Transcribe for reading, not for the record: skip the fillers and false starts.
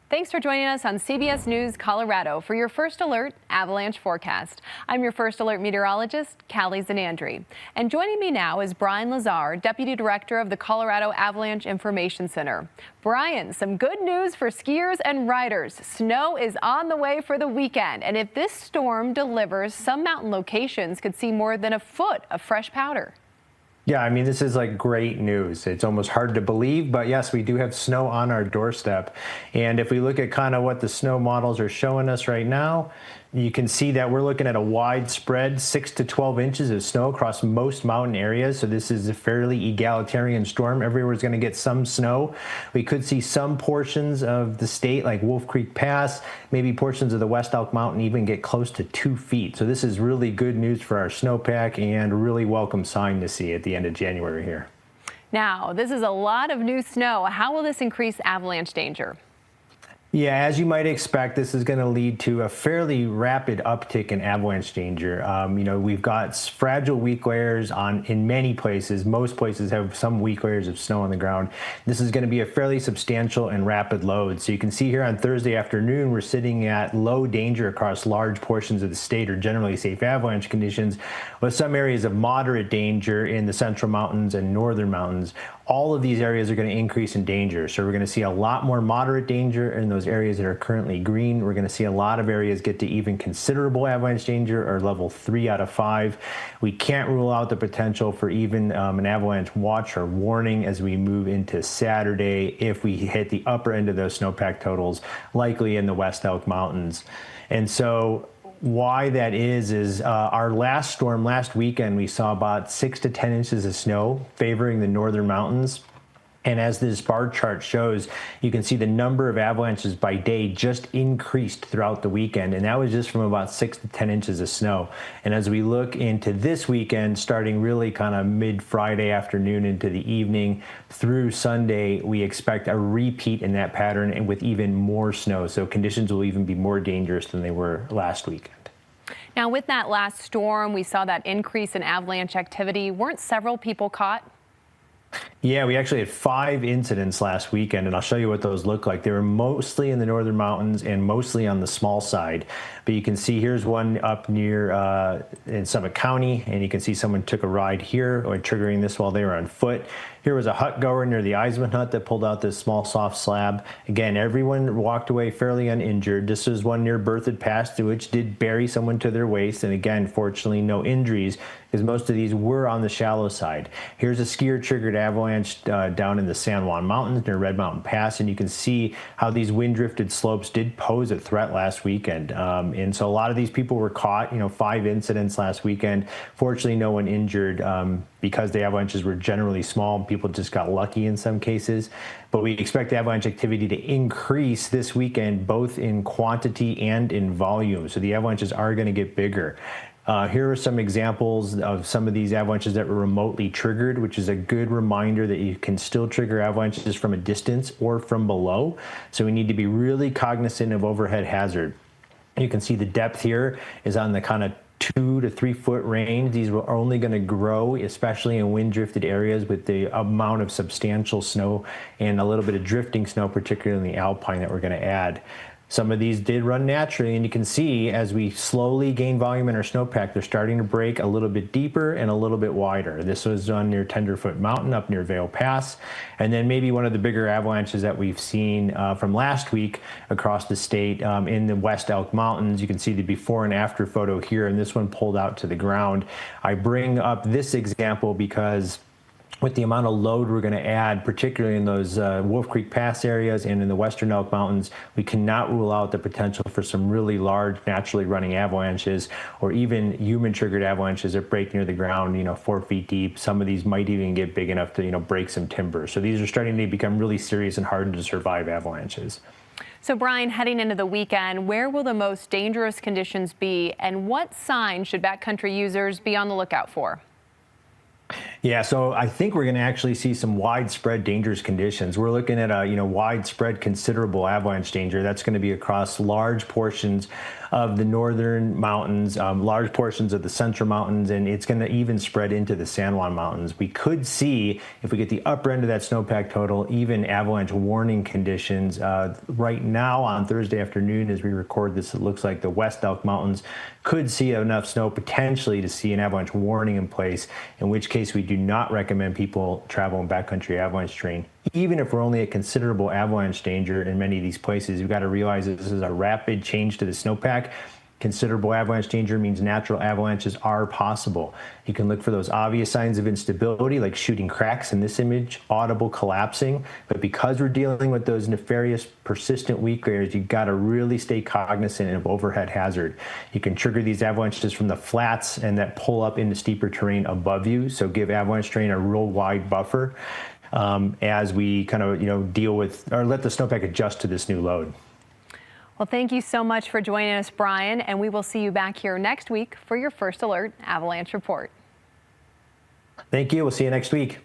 Thanks for joining us on CBS News Colorado for your First Alert Avalanche Forecast. I'm your First Alert meteorologist, Callie Zanandri. And joining me now is Brian Lazar, Deputy Director of the Colorado Avalanche Information Center. Brian, some good news for skiers and riders. Snow is on the way for the weekend, and if this storm delivers, some mountain locations could see more than a foot of fresh powder. Yeah, I mean, this is like great news. It's almost hard to believe, but yes, we do have snow on our doorstep. And if we look at kind of what the snow models are showing us right now, you can see that we're looking at a widespread 6 to 12 inches of snow across most mountain areas. So this is a fairly egalitarian storm. Everywhere's going to get some snow. We could see some portions of the state like Wolf Creek Pass, maybe portions of the West Elk Mountain even get close to 2 feet. So this is really good news for our snowpack and a really welcome sign to see at the end of January here. Now, this is a lot of new snow. How will this increase avalanche danger? Yeah, as you might expect, this is going to lead to a fairly rapid uptick in avalanche danger. We've got fragile weak layers in many places. Most places have some weak layers of snow on the ground. This is going to be a fairly substantial and rapid load. So you can see here on Thursday afternoon, we're sitting at low danger across large portions of the state, or generally safe avalanche conditions, with some areas of moderate danger in the central mountains and northern mountains. All of these areas are going to increase in danger. So we're going to see a lot more moderate danger in those areas that are currently green. We're going to see a lot of areas get to even considerable avalanche danger, or level 3 out of 5. We can't rule out the potential for even an avalanche watch or warning as we move into Saturday if we hit the upper end of those snowpack totals, likely in the West Elk Mountains. And so why that is our last storm last weekend, we saw about 6 to 10 inches of snow favoring the northern mountains. And as this bar chart shows, you can see the number of avalanches by day just increased throughout the weekend. And that was just from about 6 to 10 inches of snow. And as we look into this weekend, starting really kind of mid-Friday afternoon into the evening through Sunday, we expect a repeat in that pattern and with even more snow. So conditions will even be more dangerous than they were last weekend. Now, with that last storm, we saw that increase in avalanche activity. Weren't several people caught? Yeah, we actually had 5 incidents last weekend, and I'll show you what those look like. They were mostly in the northern mountains and mostly on the small side. But you can see here's one up near in Summit County, and you can see someone took a ride here, or triggering this while they were on foot. Here was a hut goer near the Eisman hut that pulled out this small soft slab. Again, everyone walked away fairly uninjured. This was one near Berthoud Pass, which did bury someone to their waist. And again, fortunately, no injuries, because most of these were on the shallow side. Here's a skier-triggered avalanche down in the San Juan Mountains near Red Mountain Pass. And you can see how these wind-drifted slopes did pose a threat last weekend. And so a lot of these people were caught, 5 incidents last weekend. Fortunately, no one injured because the avalanches were generally small. People just got lucky in some cases. But we expect avalanche activity to increase this weekend, both in quantity and in volume. So the avalanches are going to get bigger. Here are some examples of some of these avalanches that were remotely triggered, which is a good reminder that you can still trigger avalanches from a distance or from below. So we need to be really cognizant of overhead hazard. You can see the depth here is on the kind of 2 to 3 foot range. These are only going to grow, especially in wind drifted areas with the amount of substantial snow and a little bit of drifting snow, particularly in the alpine, that we're going to add. Some of these did run naturally, and you can see as we slowly gain volume in our snowpack, they're starting to break a little bit deeper and a little bit wider. This was done near Tenderfoot Mountain up near Vail Pass, and then maybe one of the bigger avalanches that we've seen from last week across the state in the West Elk Mountains. You can see the before and after photo here, and this one pulled out to the ground. I bring up this example because with the amount of load we're going to add, particularly in those Wolf Creek Pass areas and in the Western Elk Mountains, we cannot rule out the potential for some really large naturally running avalanches, or even human-triggered avalanches that break near the ground, 4 feet deep. Some of these might even get big enough to, break some timber. So these are starting to become really serious and hard to survive avalanches. So, Brian, heading into the weekend, where will the most dangerous conditions be, and what signs should backcountry users be on the lookout for? Yeah, so I think we're going to actually see some widespread dangerous conditions. We're looking at a widespread considerable avalanche danger. That's going to be across large portions of the northern mountains, large portions of the central mountains, and it's going to even spread into the San Juan Mountains. We could see, if we get the upper end of that snowpack total, even avalanche warning conditions. Right now on Thursday afternoon, as we record this, it looks like the West Elk Mountains could see enough snow potentially to see an avalanche warning in place, in which case we do not recommend people travel in backcountry avalanche terrain. Even if we're only at considerable avalanche danger in many of these places, you've got to realize that this is a rapid change to the snowpack. Considerable avalanche danger means natural avalanches are possible. You can look for those obvious signs of instability, like shooting cracks in this image, audible collapsing. But because we're dealing with those nefarious, persistent weak layers, you've got to really stay cognizant of overhead hazard. You can trigger these avalanches from the flats and that pull up into steeper terrain above you. So give avalanche terrain a real wide buffer as we kind of deal with, or let the snowpack adjust to this new load. Well, thank you so much for joining us, Brian, and we will see you back here next week for your First Alert Avalanche Report. Thank you. We'll see you next week.